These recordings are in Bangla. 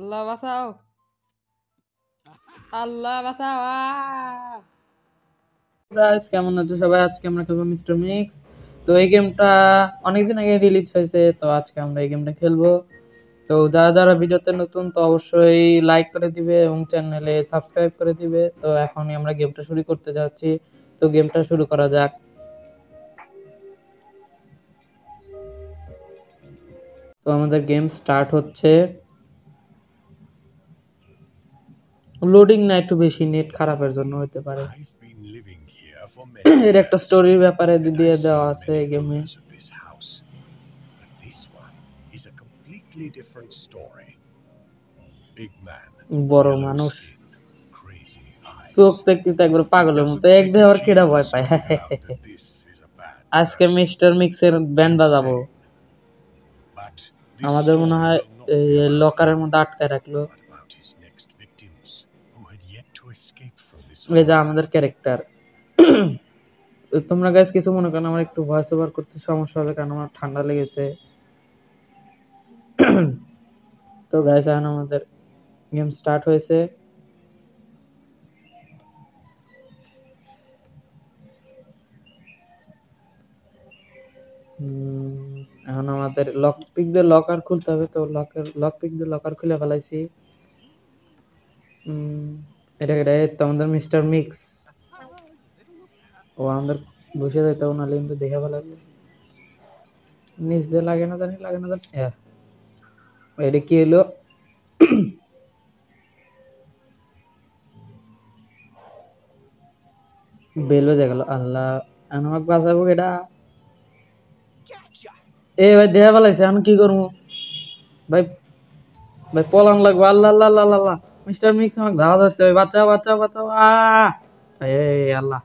আল্লাহ বাঁচাও, আল্লাহ বাঁচাও। গাইস কেমন আছো সবাই? আজকে আমরা খেলবো মিস্টার মিক্স। তো এই গেমটা অনেকদিন আগে রিলিজ হয়েছে, তো আজকে আমরা এই গেমটা খেলবো। তো যারা যারা ভিডিওতে নতুন তো অবশ্যই লাইক করে দিবে এবং চ্যানেলে সাবস্ক্রাইব করে দিবে। তো এখনই আমরা গেমটা শুরু করতে যাচ্ছি, তো গেমটা শুরু করা যাক। তো আমাদের গেম স্টার্ট হচ্ছে। লোডিং না একটু বেশি, নেট খারাপের জন্য হতে পারে। এর একটা স্টোরির ব্যাপারে দিয়ে দেওয়া আছে এই গেমে। বড় মানুষ চোখ দেখতে একবার পাগলের মতো, এক দেহ আর কেডা ভয় পায়। আজকে মিস্টার মিক্সের ব্যান্ড বাজাবো। আমাদের মনে হয় লকারের মধ্যে আটকায় রাখলো। এই যে আমাদের ক্যারেক্টার। তোমরা গাইস কিছু মনে করো, আমার একটু ভয়েস ওভার করতে সমস্যা হবে কারণ আমার ঠান্ডা লেগেছে। তো গাইস এখন আমাদের গেম স্টার্ট হয়েছে। এখন আমাদের লক পিক দিয়ে লকার খুলতে হবে। তো লক পিক দিয়ে লকার খুলে ফেলাইছি। এটা তো আমাদের মিস্টার মিক্স। ও আমাদের বসে যেতে নাহলে কিন্তু দেখে ফেলাবে। নিচ দিয়ে লাগে না জানি। এটা কি হলো? বেল বেজে গেল। আল্লাহ আমাকে বাঁচাবো এটা। এ ভাই দেখা ফেলাইছে, আমি কি করবো ভাই? ভাই পলান লাগবো। আল্লাহ আল্লাহ আল্লাহ আল্লাহ, মিস্টার মিক্স আমাকে ধাওয়া ধরছে। ভাই বাঁচাও বাঁচাও বাঁচাও। এই আল্লাহ,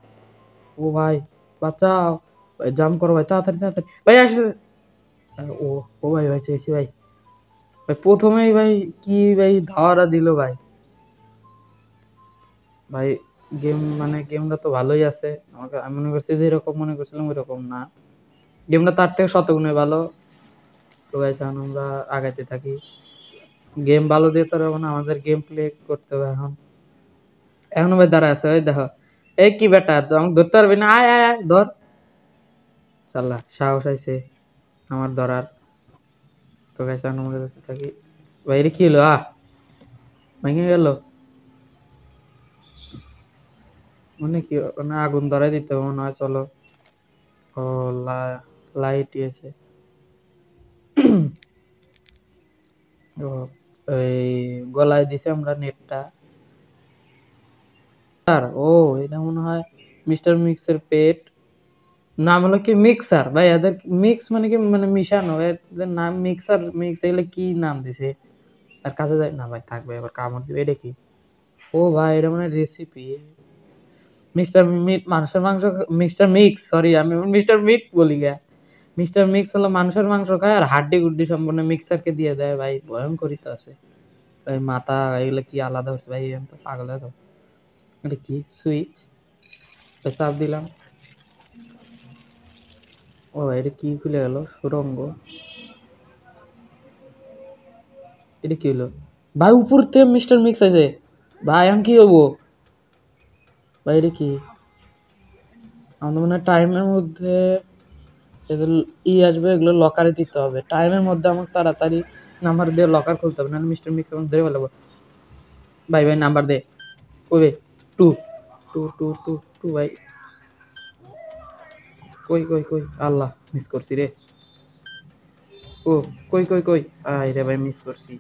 ও ভাই বাঁচাও ভাই, জাম্প করো ভাই, তাড়াতাড়ি তাড়াতাড়ি ভাই আসে। ও ও ভাই ভাই চেয়েছি ভাই। ভাই প্রথমেই ভাই কি ভাই ধাওয়াটা দিল ভাই। ভাই গেমটা তো ভালোই আছে। আমাকে আমি মনে করছি যে এরকম মনে করছিলাম ওইরকম না, গেমটা তার থেকে শতগুণে ভালো। তো গাইস এখন আমরা আগাইতে থাকি। গেম ভালো দিয়ে তো না, আমাদের গেম প্লে করতে হবে এখন। এখনো ভাই দাঁড়া আছে। ওই দেখো, এই কি বেটা, তো আমাকে ধরতে পারবি না? আয় আয় আয় ধর। চাল্লা সাহস আইছে আমার ধরার। তো গাইস এখন আমরা দেখতে থাকি। ভাই এটা কি হলো? ভেঙে গেল মানে কি? মানে আগুন ধরাই দিতে হবে মনে হয়। চলো। ও লাইট এসে ও এই গলায় দিছে আমরা নেটটা। ও এটা মনে হয় মিস্টার মিক্সের পেট। নাম হলো কি মিক্সার। ভাই এদের মিক্স মানে কি, মানে মিশানো। এদের নাম মিক্সার মিক্স, এগুলো কি নাম দিছে? আর কাছে যায় না ভাই, থাকবে এবার কামড় দিবে। এটা কি? ও ভাই এটা মানে রেসিপি। মিস্টার মিট মানুষের মাংস। মিস্টার মিক্স, সরি আমি মিস্টার মিট বলি গা। মিস্টার মিক্স হলো মানুষের মাংস খায় আর হাড্ডি গুড্ডি সম্পূর্ণ মিক্সারকে দিয়ে দেয় ভাই। ভয়ঙ্করই তো আছে ভাই। মাথা এগুলো কি আলাদা হচ্ছে ভাই? তো পাগল তো। এটা কি সুইচ? চাপ দিলাম। ও এটা কি খুলে গেল? সুরঙ্গ। এটা কি হলো ভাই? উপর থেকে মিস্টার মিক্স আছে ভাই। আমি কি হবো ভাই? এটা কি? আমাদের মনে হয় টাইমের মধ্যে এগুলো আসবে, এগুলো লকারে দিতে হবে। টাইমের মধ্যে আমাকে তাড়াতাড়ি নাম্বার দিয়ে লকার খুলতে হবে, নাহলে মিস্টার মিক্স আমাকে ধরে ফেলাবো। ভাই ভাই নাম্বার দে। কই ভাই? Two two two two two ভাই। কই কই কই? আল্লাহ মিস করছি রে। ও কই কই কই? রে ভাই মিস করছি।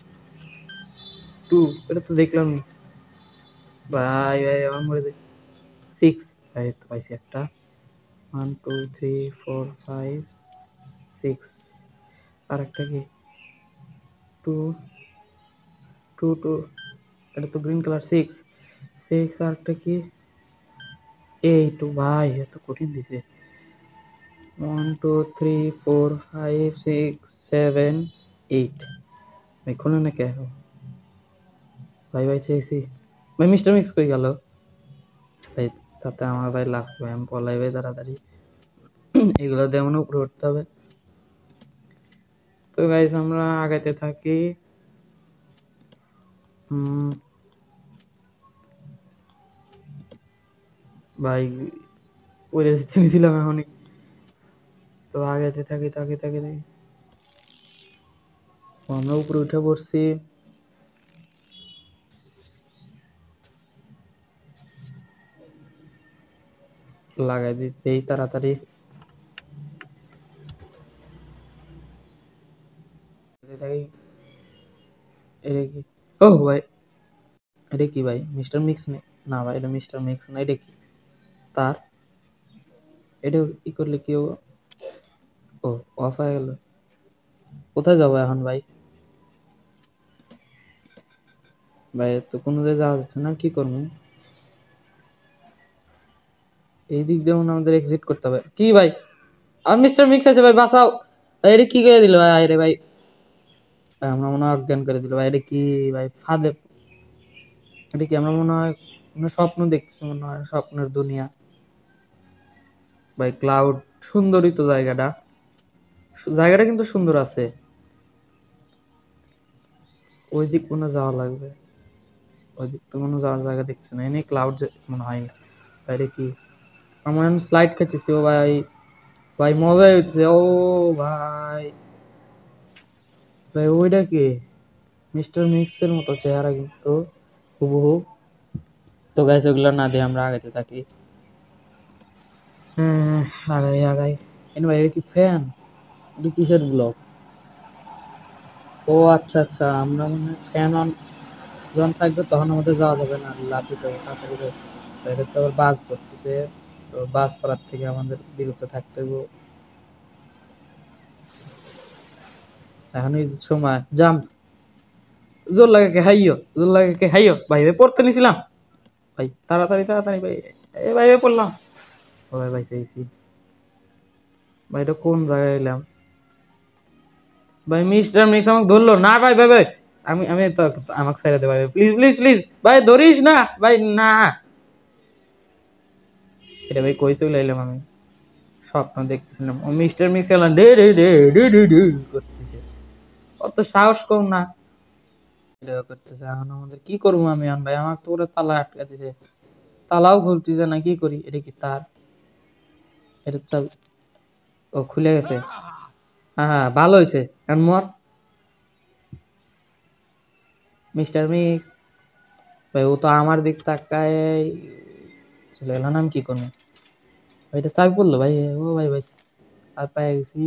টু, এটা তো দেখলাম ভাই। ভাই আমার মরে যাই। সিক্স। ভাই তো পাইছি একটা। 1 2 3 4 5 6। আর একটা কি? টু টু টু, এটা তো গ্রিন কালার। Six six. আর একটা কি? এইট। ভাই এত কঠিন দিছে। 1 2 3 4 5 6 7 8। ভাই কোনো না কে ভাই ভাই চেয়েছি ভাই। মিস্টার মিক্স কই গেল ভাই? তাতে আমার ভাই লাভ ভাই, আমি পলাই ভাই তাড়াতাড়ি। এগুলো দিয়ে মনে উপরে উঠতে হবে। তো গাইস আমরা আগাইতে থাকি। ভাই পড়ে যেতে নিয়েছিলাম এখনই তো আগাইতে থাকি থাকি থাকি থাকি আমরা উপরে উঠে পড়ছি লাগাই দিতেই তাড়াতাড়ি থাকি এটা কি ও ভাই এটা কি ভাই মিস্টার মিক্স না ভাই এটা মিস্টার মিক্স না এটা কি তার এটা ই করলে কি ও অফ হয়ে গেল কোথায় যাবো এখন ভাই ভাই তো কোনো জায়গায় যাওয়া যাচ্ছে না কি করবো এই দিক দিয়ে মনে হয় আমাদের এক্সিট করতে হবে কি ভাই আর মিস্টার মিক্স আছে ভাই বাঁচাও ভাই এটা কি করে দিল ভাই রে ভাই আমরা মনে হয় অজ্ঞান করে দিল ভাই এটা কি ভাই ফাঁদে এটা কি আমরা মনে হয় কোনো স্বপ্ন দেখছি মনে হয় স্বপ্নের দুনিয়া ভাই ক্লাউড সুন্দরই তো জায়গাটা জায়গাটা কিন্তু সুন্দর আছে ওই দিক কোনো যাওয়া লাগবে ওই দিক তো কোনো যাওয়ার জায়গা দেখছি না এনে ক্লাউড মনে হয় বাইরে কি আমার এখন স্লাইড খাইতেছি ও ভাই ভাই মজা হচ্ছে ও ভাই ভাই ওইটা কি মিস্টার মিক্সের মতো চেহারা কিন্তু হুবহু তো গাইস ওগুলো না দিয়ে আমরা আগাইতে থাকি হ্যাঁ আগাই আগাই এনে ভাই এটা কি ফ্যান এটা কিসের ব্লক ও আচ্ছা আচ্ছা আমরা মানে ফ্যান অন যখন থাকবে তখন আমাদের যাওয়া যাবে না লাভ দিতে হবে তাড়াতাড়ি এটা তো আবার বাস করতেছে তো বাস করার থেকে আমাদের বিরত থাকতে হবে এখন এই সময় জাম্প জোর লাগে কে হাইও জোর লাগে কে হাইও ভাই ভাই পড়তে নিছিলাম ভাই তাড়াতাড়ি তাড়াতাড়ি ভাই এ ভাই ভাই পড়লাম ও ভাই ভাই চাইছি ভাই এটা কোন জায়গায় এলাম ভাই মিস্টার মিক্স আমাকে ধরলো না ভাই ভাই ভাই আমি আমি তো আমাকে ছেড়ে দে ভাই প্লিজ প্লিজ প্লিজ ভাই ধরিস না ভাই না এটা ভাই কই চলে এলাম আমি স্বপ্ন দেখতেছিলাম ও মিস্টার মিক্স এলাম day day day day day day করতেছে অত সাহস কম না করতেছে এখন আমাদের কি করবো আমি এখন ভাই আমার তো ওরা তালা আটকা দিছে তালাও খুলতেছে না কি করি এটা কি তার এটা চাবি ও খুলে গেছে হ্যাঁ হ্যাঁ ভালো হয়েছে এখন মর মিস্টার মিক্স ভাই ও তো আমার দিক তাকায় চলে গেল না আমি কি করবো ভাইটা চাবি পড়লো ভাই ও ভাই ভাই চাবি পাই গেছি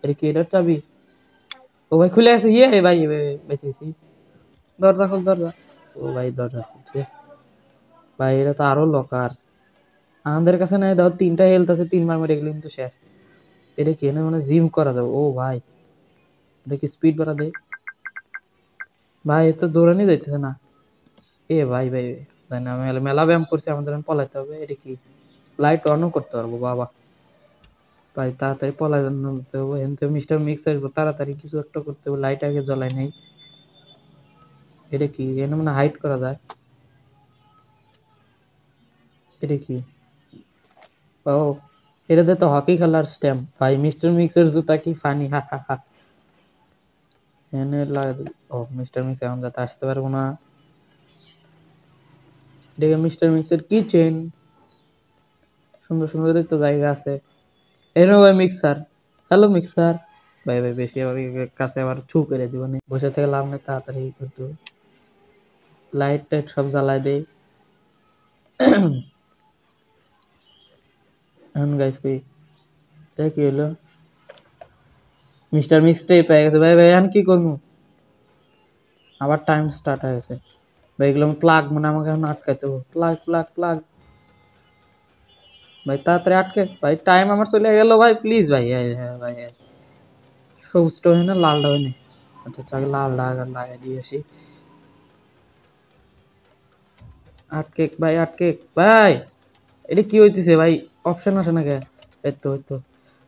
এটা কি এটার চাবি ও ভাই খুলে গেছে ইয়ে ভাই বেঁচে গেছি দরজা খোল দরজা ও ভাই দরজা খুলছে ভাই এটা তো আরো লকার আমাদের কাছে নাই ধর 3টা হেলথ আছে 3 বার মেরে গেলে কিন্তু শেষ এটা কি না মানে জিম করা যাবে ও ভাই এটা কি স্পিড বাড়া দেয় ভাই এ তো দৌড়ানি যাইতেছে না এ ভাই ভাই জানি না মেলা মেলা ব্যায়াম করছি আমাদের এখন পলাইতে হবে এটা কি লাইট অনও করতে পারবো বাবা ভাই তাড়াতাড়ি পলাই যেতে হবে এনতে মিস্টার মিক্স আসবো তাড়াতাড়ি কিছু একটা করতে হবে লাইট আগে জ্বলাই নেই এটা কি এনে মানে হাইড করা যায় এটা কি ও এটাতে তো হকি খেলার স্ট্যাম্প ভাই মিস্টার মিক্সের জুতা কি ফানি হা হা হা এনে লাগে ও মিস্টার মিক্স এখন যাতে আসতে পারবো না এদিকে মিস্টার মিক্সের কিচেন সুন্দর সুন্দর তো জায়গা আছে এনো ভাই মিক্সার হ্যালো মিক্সার ভাই ভাই বেশি আবার কাছে আবার ছু করে দিব না বসে থেকে লাভ নেই তাড়াতাড়ি করতে লাইট টাইট সব জ্বালায় দেই এখন গাইস কি এটা কি হলো মিস্টার মিক্সটাই পেয়ে গেছে ভাই ভাই এখন কি করবো আবার টাইম স্টার্ট হয়ে গেছে ভাই এগুলো প্লাগ মানে আমাকে এখন আটকাইতে হবে প্লাগ প্লাগ প্লাগ ভাই তাড়াতাড়ি আটকে ভাই টাইম আমার চলে গেল ভাই প্লিজ ভাই হ্যাঁ ভাই সবুজটা হয় না লালটা হয় না আচ্ছা আচ্ছা লাল লাগাই দিয়ে আসি আটকে ভাই আটকে ভাই এটা কি হইতেছে ভাই অপশন আসে না কে এই তো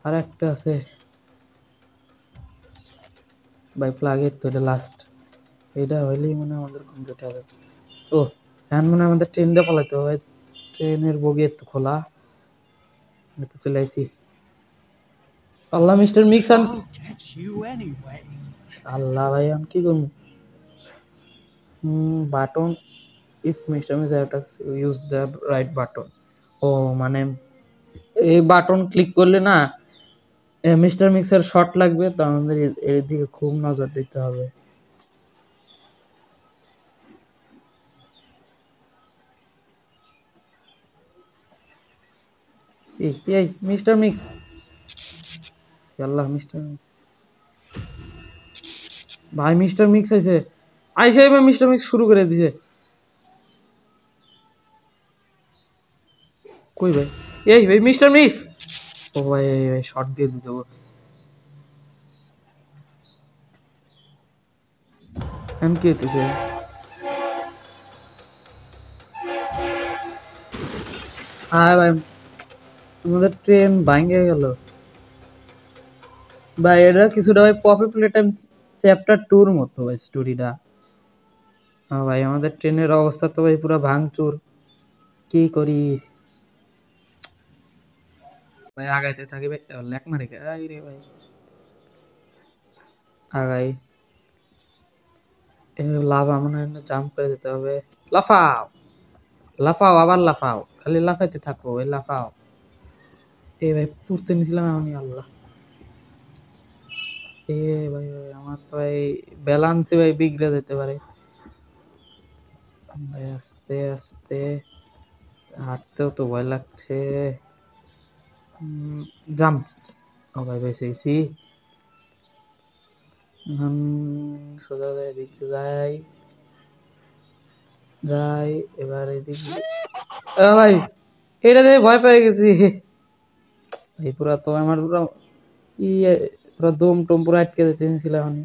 আর একটা আছে ভাই প্লাগের তো এটা লাস্ট এটা হইলেই মানে আমাদের কমপ্লিট হবে ও এখন মানে আমাদের ট্রেন দিয়ে পালাইতে হবে ট্রেনের বগি একটু খোলা তো চলে আইসি আল্লাহ মিস্টার মিক্সান আল্লাহ ভাই আমি কি করবো button if mister mix attacks use the right button. ও মানে এই বাটন ক্লিক করলে না মিস্টার মিক্সের শট লাগবে, তো আমাদের এর দিকে খুব নজর দিতে হবে। এই মিস্টার মিক্স, আল্লাহ মিস্টার মিক্স ভাই, মিস্টার মিক্স আইছে আইসে ভাই, মিস্টার মিক্স শুরু করে দিছে। কই ভাই, এই ভাই মিস্টার মিক্স, ও ভাই ভাই শট দিয়ে দিতে হবে। এখন কি হইতেছে? হ্যাঁ ভাই, আমাদের ট্রেন ভাঙে গেল ভাই। এটা কিছুটা ভাই পপি প্লে টাইম চ্যাপ্টার 2 এর মতো ভাই স্টোরিটা। হ্যাঁ ভাই, আমাদের ট্রেনের অবস্থা তো ভাই পুরো ভাঙচুর। কি করি ভাই, আগাইতে থাকি ভাই, ল্যাক মারি আই রে ভাই, আগাই। লাফা মনে হয় জাম্প করে যেতে হবে। লাফাও লাফাও আবার লাফাও, খালি লাফাইতে থাকো, ওই লাফাও। এই ভাই পুড়তে নিছিলাম এমনই, আল্লাহ। এ ভাই ভাই, আমার তো ভাই ব্যালেন্সই ভাই বিগড়ে যেতে পারে ভাই। আস্তে আস্তে হাঁটতেও তো ভয় লাগছে। জাম্প, ও ভাই বেঁচে গেছি। সোজা যায়, এদিকে যাই যাই এবার এদিকে। ভাই এটা দিয়ে ভয় পেয়ে গেছি এই পুরা, তো আমার পুরো ইয়ে পুরো দম টম পুরো আটকে যেতেছিলাম আমি।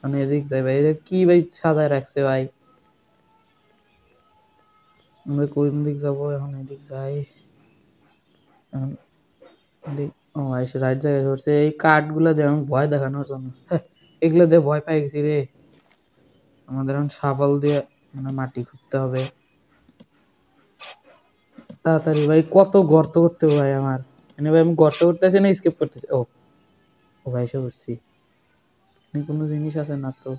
মানে এদিক যাই ভাই, এটা কি ভাই সাজায় রাখছে ভাই। আমরা কোন দিক যাবো এখন? এদিক যাই এখন। ও এসে রাইট জায়গায় ধরছে। এই কাঠ গুলা দিয়ে আমি ভয় দেখানোর জন্য, এগুলো দিয়ে ভয় পাই গেছি রে। আমাদের এখন শাবল দিয়ে মানে মাটি খুঁড়তে হবে তাড়াতাড়ি ভাই। কত গর্ত করতে হবে ভাই আমার এনে ভাই। আমি গর্ত করতেছি না স্কেপ করতেছি। ও ও ভাই এসে উঠছি। কোনো জিনিস আছে না তো,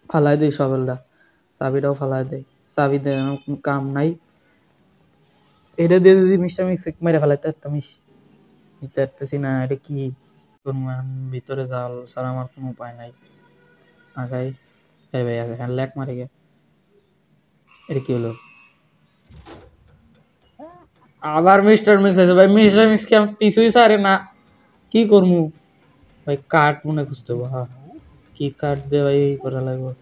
ফালাই দিই সবেলটা, চাবিটাও ফালাই দেয়। চাবি দেয় কোনো কাম নাই। এটা দিয়ে যদি মিস্টার মিক্স মেরে ফেলাইতে পারতাম। নিতে পারতেছি না, এটা কি করবো এখন? ভিতরে জাল ছাড়া আমার কোনো উপায় নাই। আগাই ভাই ভাই, আগে ল্যাক মারি গে। এটা কি হলো? আবার মিস্টার মিক্স আছে ভাই। মিস্টার মিক্স কি আমার পিছুই সারে না, কি করবো ভাই? কাঠ মনে খুঁজতে হবে। হ্যাঁ, কি কাঠ দিয়ে ভাই করা লাগবে?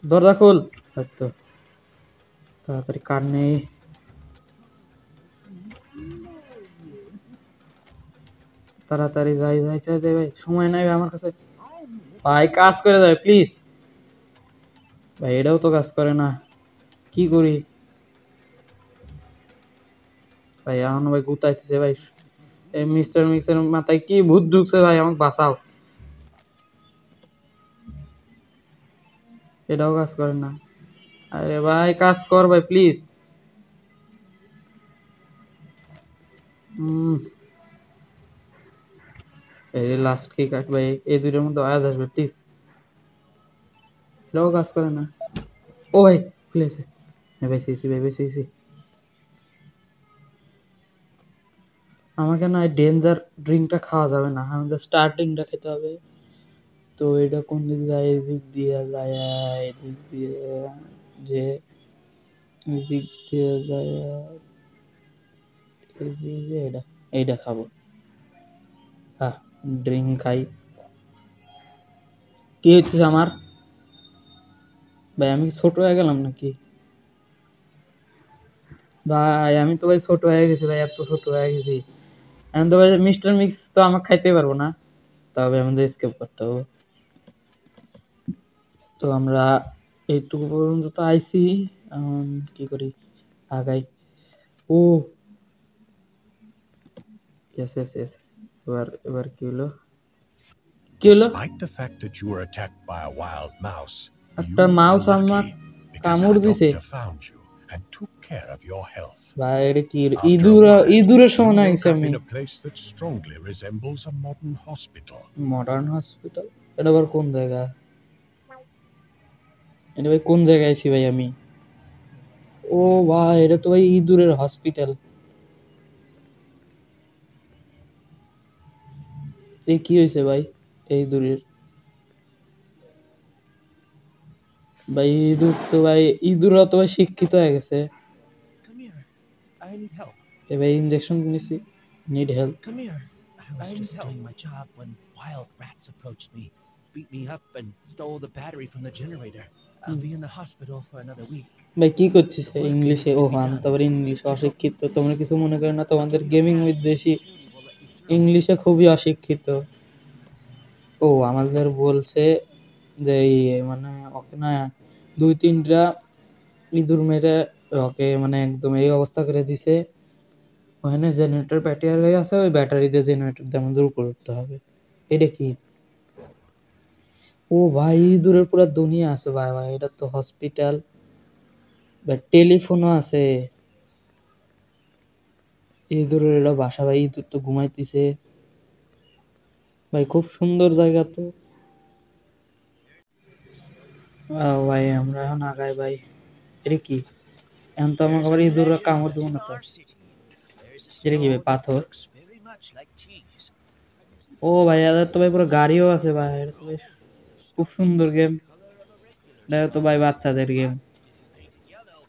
দরজা খোল, হয়তো তাড়াতাড়ি কাঠ নেই। তাড়াতাড়ি যাই যাই যাই যাই ভাই, সময় নাই ভাই আমার কাছে। ভাই কাজ করে যায় প্লিজ ভাই। এটাও তো কাজ করে না, কি করি ভাই? এখন ভাই গুতাইতেছে ভাই। এই মিস্টার মিক্সের মাথায় কি ভূত ঢুকছে ভাই? আমাকে বাঁচাও। এটাও কাজ করে না। আরে ভাই কাজ কর ভাই প্লিজ। এই লাস্ট কি কাট ভাই, এই দুইটার মধ্যে আওয়াজ আসবে প্লিজ। এটাও কাজ করে না। ও ভাই খুলেছে, বেঁচেছি ভাই বেঁচেছি। আমাকে না ডেঞ্জার ড্রিঙ্কটা খাওয়া যাবে না, আমাদের স্টার্টিংটা খেতে হবে। তো এটা কোন দিক যায়? এদিক দিয়ে যায়, এদিক দিয়ে যে এদিক দিয়ে যায়, এদিক দিয়ে এটা এইটা খাবো। হ্যাঁ, ড্রিঙ্ক খাই। কি হচ্ছে আমার ভাই? আমি ছোট হয়ে গেলাম নাকি ভাই? আমি তো ভাই ছোট হয়ে গেছি ভাই, এত ছোট হয়ে গেছি। এখন তো ভাই মিস্টার মিক্স তো আমাকে খাইতে পারবো না, তবে আমাদের স্কেপ করতে হবে। তো আমরা এইটুকু পর্যন্ত তো আইছি, এখন কি করি? আগাই। ও ইয়েস ইয়েস ইয়েস, এবার এবার কি হলো? কি হলো? Despite the fact that you were attacked by a wild mouse, একটা you মাউস are আমার lucky because কামড় our দিছে doctor found you and took care of your health. ভাই। এটা কি After a ইঁদুর? while, ইঁদুরের you সমান woke হয়েছে up আমি। in a place that strongly resembles a modern hospital. Modern hospital? এটা আবার কোন জায়গা? এটা ভাই কোন জায়গায় আছি ভাই আমি? ও ভাই এটা তো ভাই ইঁদুরের হসপিটাল। এই কি হয়েছে ভাই এই ইঁদুরের? ভাই ইঁদুর তো ভাই ইঁদুররা তো ভাই শিক্ষিত হয়ে গেছে। Come here. I need help. এ ভাই ইনজেকশন নিছি, need help. Come here. I was just doing my job when wild rats approached me, beat me up, and stole the battery from the generator. I'll be in the hospital for another week. ভাই কি করছিস The work ইংলিশে? needs ও to be আমি done. তো আবার ইংলিশে To help অশিক্ষিত, you with তোমরা this, কিছু মনে করো না, I'll তোমাদের give you a gaming pass with so দেশি security will let you through. ইংলিশে খুবই অশিক্ষিত। ও আমাদের বলছে যে এই মানে ওকে না 2-3টা ইঁদুর মেরে ওকে মানে একদম এই অবস্থা করে দিছে। ওখানে জেনারেটর ব্যাটারি আছে, ওই ব্যাটারি দিয়ে জেনারেটর দিয়ে আমাদের উপরে উঠতে হবে। এটা কি? ও ভাই ইঁদুরের পুরো দুনিয়া আছে ভাই। ভাই এটা তো হসপিটাল বা টেলিফোনও আছে। ইঁদুরের এটা বাসা ভাই, ইঁদুর তো ঘুমাইতেছে ভাই, খুব সুন্দর জায়গা তো। ভাই আমরা এখন আগাই ভাই। এটা কি? এখন তো আমাকে There's আবার a ইঁদুররা legend কামড় that দেবো in না তো? our city, there's a এটা কি ভাই stone that পাথর? looks very much like cheese. ও ভাই এদের তো ভাই পুরো গাড়িও আছে ভাই, এটা তো বেশ খুব Stone সুন্দর is the game. color of a regular এটা তো stone. ভাই বাচ্চাদের game Painted yellow,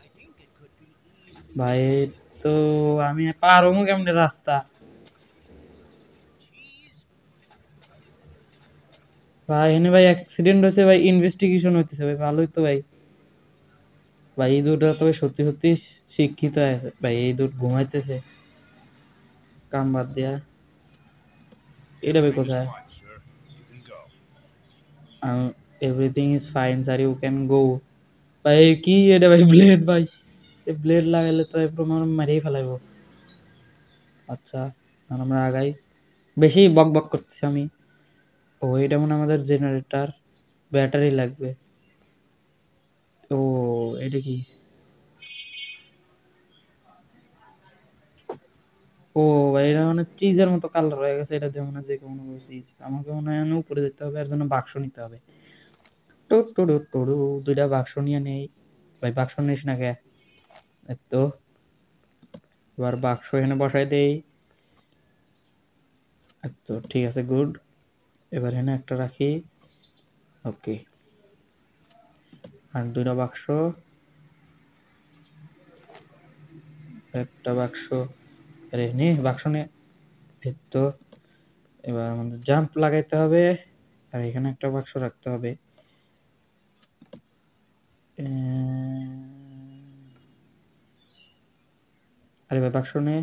I think it could be easily ভাই। mistaken তো আমি পারবো কেমনে রাস্তা? cheese. ভাই এখানে ভাই অ্যাক্সিডেন্ট হয়েছে ভাই, ইনভেস্টিগেশন হইতেছে ভাই, ভালোই তো ভাই। ভাই এই দুটো তো ভাই সত্যি সত্যি শিক্ষিত আছে ভাই, এই দুটো ঘুমাইতেছে কাম বাদ দিয়া। এটা ভাই Everything is কোথায়? fine, sir. You can go. Everything is fine sir, you can go. ভাই কি এটা ভাই? ব্লেড ভাই, এই ব্লেড লাগাইলে তো ভাই পুরো মারিয়ে ফেলাইবো। আচ্ছা এখন আমরা আগাই, বেশি বক বক করতেছি আমি। ও এটা মনে হয় আমাদের জেনারেটর, ব্যাটারি লাগবে। ও এটা কি? ও ভাই এটা মানে চিজের মতো কালার হয়ে গেছে, এটা দিয়ে মনে হয় যে কোনো চিজ। আমাকে মনে হয় আমি উপরে যেতে হবে, এর জন্য বাক্স নিতে হবে। Two two two two two, 2টা বাক্স নিয়ে নেই। ভাই বাক্স নিস না কে? এই তো এবার বাক্স এখানে বসাই দেই। এই তো ঠিক আছে, গুড। এবার এখানে একটা রাখি। ওকে, আর 2টা বাক্স, একটা বাক্স। আরে নে বাক্স নে। এই তো এবার আমাদের জাম্প লাগাইতে হবে, আর এখানে একটা বাক্স রাখতে হবে। আরে ভাই বাক্স নে,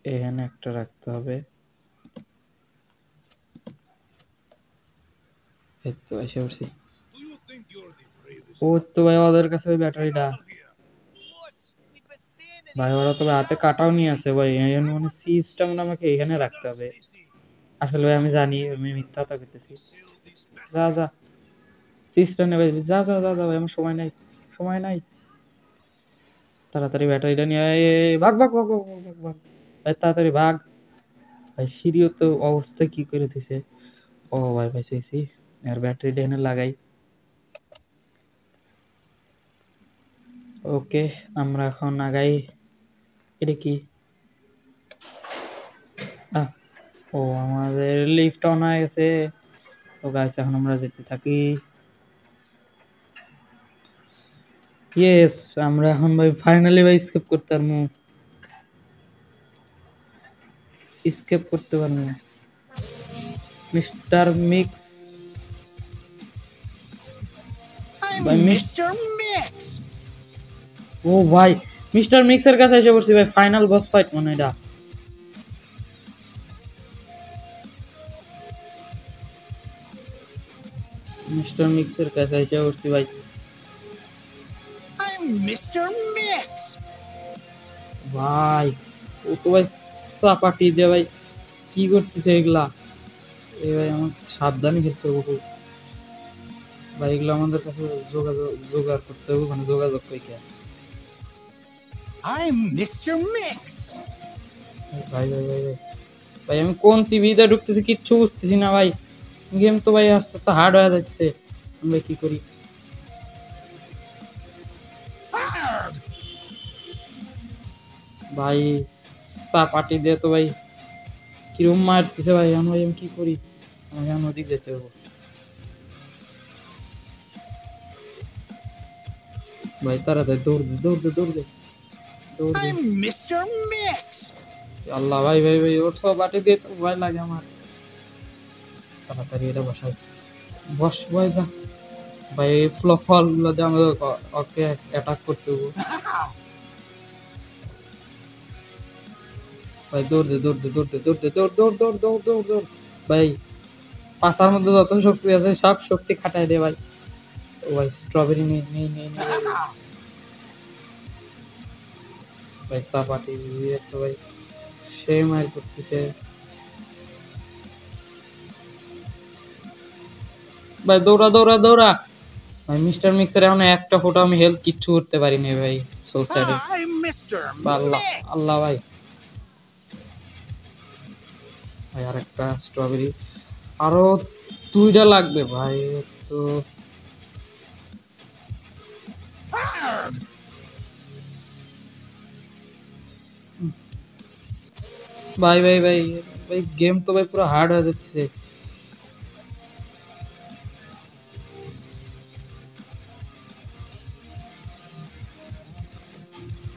এখানে একটা রাখতে হবে। এই তো এসে পড়ছি। Do you think you're the bravest? ও তো ভাই ওদের কাছে ওই Get ব্যাটারিটা। out of here. Boss, we've been standing ভাই here ওরা for তো ভাই হাতে 3 hours কাটাও নিয়ে straight. আছে ভাই, এই জন্য I মানে want some সিজটা মানে আমাকে peace. এখানে Shut রাখতে up, হবে। Stacy. আসলে ভাই আমি জানি আমি মিথ্যা কথা কইতেছি। Conceal this যা battery. যা সিজটা নে ভাই, যা যা যা যা ভাই, আমার সময় নাই, সময় নাই। তাড়াতাড়ি ব্যাটারিটা নিয়ে ভাগ ভাগ ভাগ ভাগ ভাগ ভাগ ভাগ। ভাই তাড়াতাড়ি ভাগ। ভাই সিরিও তো অবস্থা কি করে দিছে। ও ভাই ভাই সিসি, আর ব্যাটারিটা এখানে লাগাই। ওকে আমরা এখন আগাই। এটা কি? আহ, ও আমাদের লিফট অন হয়ে গেছে। তো গাইস এখন আমরা যেতে থাকি। ইয়েস, আমরা এখন ভাই ফাইনালি ভাই স্কেপ করতে পারবো, স্কেপ করতে পারবো। মিস্টার মিক্স ভাই, Mr. Mix. ও ভাই মিস্টার মিক্সের কাছে এসে পড়ছি ভাই, ফাইনাল বস ফাইট মনে হয় এটা। মিস্টার মিক্সের কাছে এসে পড়ছি ভাই। I'm Mr. Mix. ভাই ও তো ভাই চাপাটি দিয়ে ভাই কি করতেছে এগুলা? এ ভাই আমাকে সাবধানে খেলতে হবে খুব। ভাই এগুলো আমাদের কাছে জোগাড় করতে হবে, মানে যোগাযোগ করে। I'm Mr. Mix. ভাই ভাই ভাই ভাই ভাই আমি কোন সিবিতে ঢুকতেছি কিচ্ছু বুঝতেছি না ভাই। গেম তো ভাই আস্তে আস্তে হার্ড হয়ে যাচ্ছে, আমরা কি করি? ভাই চাপাটি দিয়ে তো ভাই কিরম মারতেছে ভাই, এখন ভাই আমি কি করি? আমাকে এখন ওদিক যেতে হবে ভাই, তাড়াতাড়ি দৌড় দে দৌড় দে দৌড় দে দৌড় দে। I'm Mr. Mix. আল্লাহ ভাই ভাই ভাই, ওর সব বাটি দিয়ে তো ভয় লাগে আমার। তাড়াতাড়ি এটা বসাই, বস ভাই যা ভাই, এই ফল গুলো দিয়ে আমাদের ওকে অ্যাটাক করতে হবে ভাই। দৌড় দে দৌড় দে দৌড় দে দৌড় দে দৌড় দৌড় দৌড় দৌড় দৌড় দৌড় ভাই, পাশার মধ্যে যত শক্তি আছে সব শক্তি খাটাই দে ভাই। ও ভাই স্ট্রবেরি নেই নেই নেই নেই ভাই, চাপাটি দিয়ে তো ভাই সে মার করতেছে ভাই। দৌড়া দৌড়া দৌড়া ভাই, মিস্টার মিক্সার এখন একটা ফোটো আমি হেল্প কিচ্ছু করতে পারিনি ভাই, so sad. I'm Mr. Allah Mix. আল্লাহ ভাই ভাই, আর একটা স্ট্রবেরি, আরো 2টা লাগবে ভাই। তো ভাই ভাই ভাই ভাই, গেম তো ভাই পুরো হার্ড হয়ে যাচ্ছে।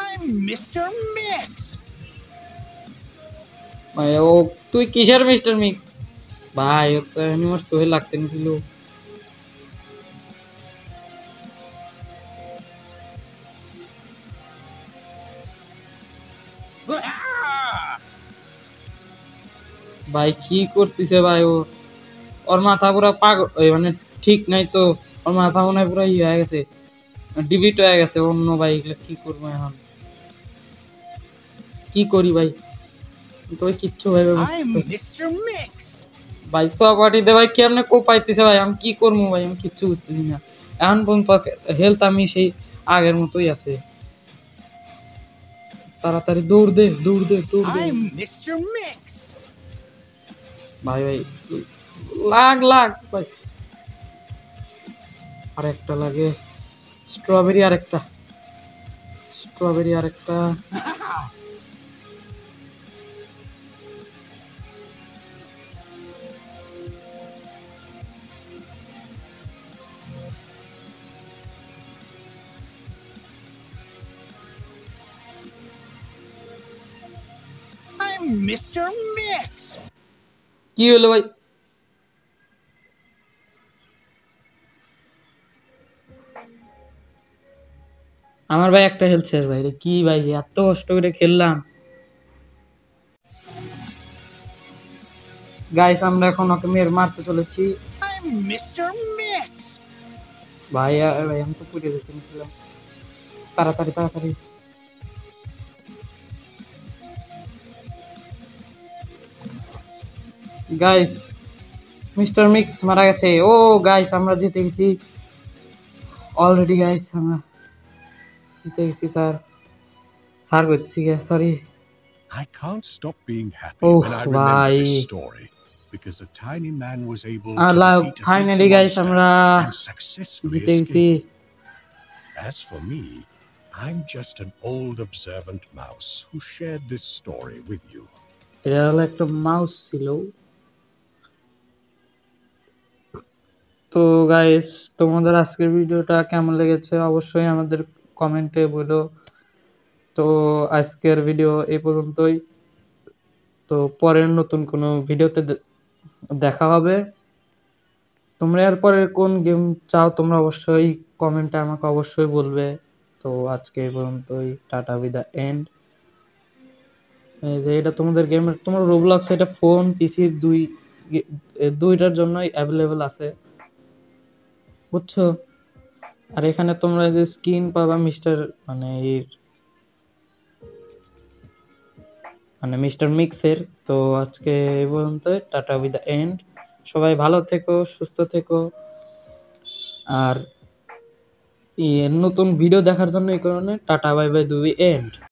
I'm Mr. Mix. ভাই ও, তুই কিসের মিস্টার মিক্স ভাই? ও তো আমার সোহে লাগতে নিছিল। ভাই কি করতেছে ভাই ও? ওর মাথা পুরো পাগল, মানে ঠিক নাই তো, ওর মাথা মনে হয় পুরো ইয়ে হয়ে গেছে, ডিলিট হয়ে গেছে অন্য ভাই। এগুলো কি করবো এখন, কি করি ভাই? তো ভাই কিচ্ছু ভাইবে I'm Mr. Mix. ভাই, সব পার্টিতে ভাই কেমনে কোপাইতেছে ভাই, আমি কি করবো ভাই? আমি কিচ্ছু বুঝতেছি না এখন পর্যন্ত। হেলথ আমি সেই আগের মতোই আছে। তাড়াতাড়ি দৌড় দে দৌড় দে দৌড় দে I'm Mr. Mix. ভাই ভাই, লাগ লাগ ভাই, আরেকটা লাগে স্ট্রবেরি, আরেকটা স্ট্রবেরি, আরেকটা I'm Mr. Mix. কি হলো ভাই? আমার ভাই একটা হেলথ শেষ ভাই রে, কি ভাই এত কষ্ট করে খেললাম। গাইস আমরা এখন ওকে মারতে চলেছি I'm Mr. Mix. ভাই। ভাই আমি তো পুড়ে যেতে নিয়েছিলাম, তাড়াতাড়ি তাড়াতাড়ি। গাইস মিস্টার মিক্স মারা গেছে। ও গাইস আমরা জিতে গেছি অলরেডি। গাইস আমরা জিতে গেছি স্যার, স্যার করছি sorry. I can't stop being happy Oh, when I remember bhai. this story, because the tiny man was able to Allah, defeat a big finally guys monster আমরা and successfully জিতে গেছি। escape. As for me, I'm just an old observant mouse who shared this story with you. এটা হলো একটা মাউস ছিল। তো গাইস তোমাদের আজকের ভিডিওটা কেমন লেগেছে অবশ্যই আমাদের কমেন্টে বলো। তো আজকের ভিডিও এই পর্যন্তই। তো পরের নতুন কোনো ভিডিওতে দেখা হবে। তোমরা এর পরের কোন গেম চাও তোমরা অবশ্যই কমেন্টে আমাকে অবশ্যই বলবে। তো আজকে এই পর্যন্তই, টাটা উইথ দ্য এন্ড। এই যে এটা তোমাদের গেমের, তোমার রোবলক্স এটা ফোন পিসির দুইটার জন্যই অ্যাভেলেবেল আছে, বুঝছো? আর এখানে তোমরা যে স্কিন পাবা মিস্টার মিস্টার মিক্সের। তো আজকে এই পর্যন্ত, টাটা উইথ দ্য এন্ড। সবাই ভালো থেকো, সুস্থ থেকো। আর নতুন ভিডিও দেখার জন্য এই কারণে টাটা বাই বাই, দুই এন্ড।